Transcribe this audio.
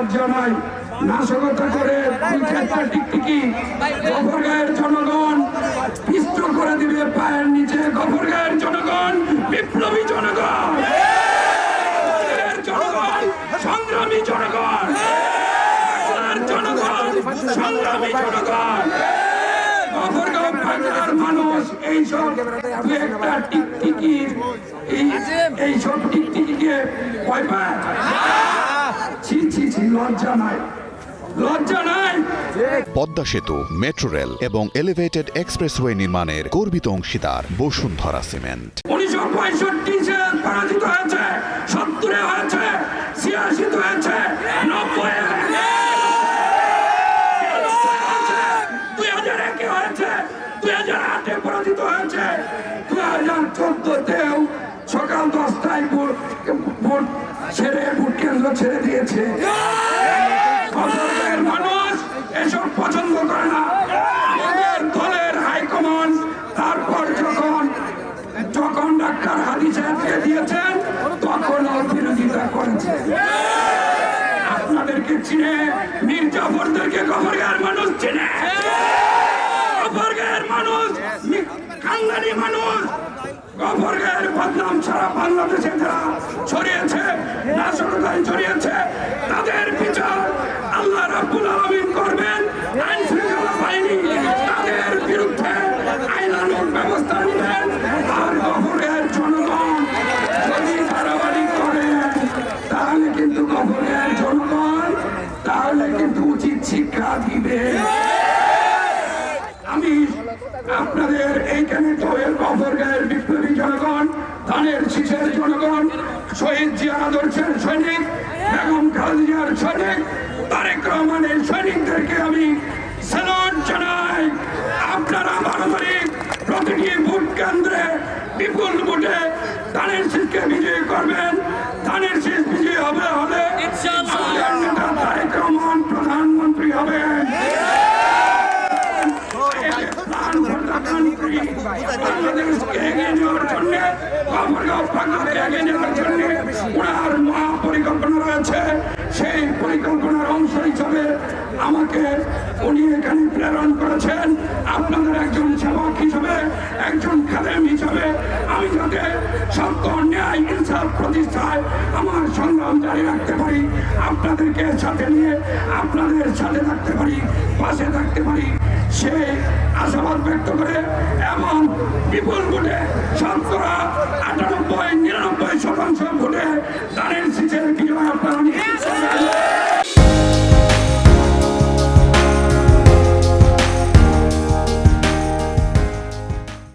লজ্জা নাই, নাশকতা করে টিকটিকি গফরগাঁয়ের জনগণ পিস্তল করে দিবে পায়ের নিচে। গফরগাঁয়ের জনগণ বিপ্লবী জনগণ, জনগণ সংগ্রামী জনগণ, জনগণ সংগ্রামী জনগণ। গফরগাঁও বাংলার মানুষ এইসব একটা টিকটিকির এইসব টিকটিকিকে ভয় পায়। ছি ছি ছি, লজ্জা নাই, লজ্জা নাই। পদ্মা সেতু, মেট্রো রেল এবং এলিভেটেড এক্সপ্রেসওয়ে নির্মাণের গর্বিত অংশীদার বসুন্ধরা সিমেন্ট। 1965 পরাজিত হয়েছে, 70 হয়েছে, 86 হয়েছে, 90 2001 হয়েছে, 2008 পরাজিত হয়েছে, 2014তেও সকাল 10টায় ভোট ছেড়ে ভোট কেন্দ্র ছেড়ে দিয়েছে। মানুষ এসব পছন্দ করে না। আমাদের দলের হাইকমান্ড তারপর যখন ডাক্তার হাদি সাহেবকে দিয়েছেন তখন ওর বিরোধিতা করেছে। আপনাদেরকে চিনে, মীর জাফরদেরকে গফরগাঁয়ের মানুষ চিনে, গফরগাঁয়ের মানুষ খানদানি মানুষ। গফরগাঁয়ের বদনাম সারা বাংলাদেশে যারা ছড়িয়েছে, নাশকতায় ছড়িয়েছে, তাদের বিচার আল্লাহ রাব্বুল আলামিন করবেন। আইন শৃঙ্খলা বাহিনী তাদের বিরুদ্ধে আইনানুগ ব্যবস্থা নেবেন। আর গফরগাঁয়ের জনগণ যদি বাড়াবাড়ি করে তাহলে কিন্তু গফরগাঁয়ের জনগণ তাহলে কিন্তু উচিত শিক্ষা দিবে। আমি আপনাদের এইখানে দলের গফরগাঁয়ের বিপ্লবী জনগণ, ধানের শীষের জনগণ, শহীদ জিয়ার আদর্শের সৈনিক, বেগম খালেদা জিয়ার সৈনিক, তারেক রহমানের সৈনিকদেরকে আমি স্যালুট জানাই। আপনারা 12 তারিখ প্রতিটি ভোট কেন্দ্রে বিপুল ভোটে ধানের শীষকে বিজয়ী করবেন। ধানের শীষ বিজয়ী হবে হলে আমাদের নেতা তারেক রহমান প্রধানমন্ত্রী হবেন। বাংলাদেশকে এগিয়ে নেওয়ার জন্য, গফরগাঁও বাংলাকে এগিয়ে নেওয়ার জন্য ওনার মহাপরিকল্পনা রয়েছে। সেই পরিকল্পনার অংশ হিসাবে আমাকে উনি এখানে প্রেরণ করেছেন। আপনাদের একজন সেবক হিসাবে, একজন খাদেম হিসাবে আমি যাতে সত্য, ন্যায়, ইনসাফ প্রতিষ্ঠায় আমার সংগ্রাম জারি রাখতে পারি, আপনাদেরকে সাথে নিয়ে আপনাদের সাথে থাকতে পারি, পাশে থাকতে পারি, সেই আশাবাদ ব্যক্ত করে এবং বিপুল ভোটে 98-99% ভোটে ধানের শীষের বিজয় আপনারা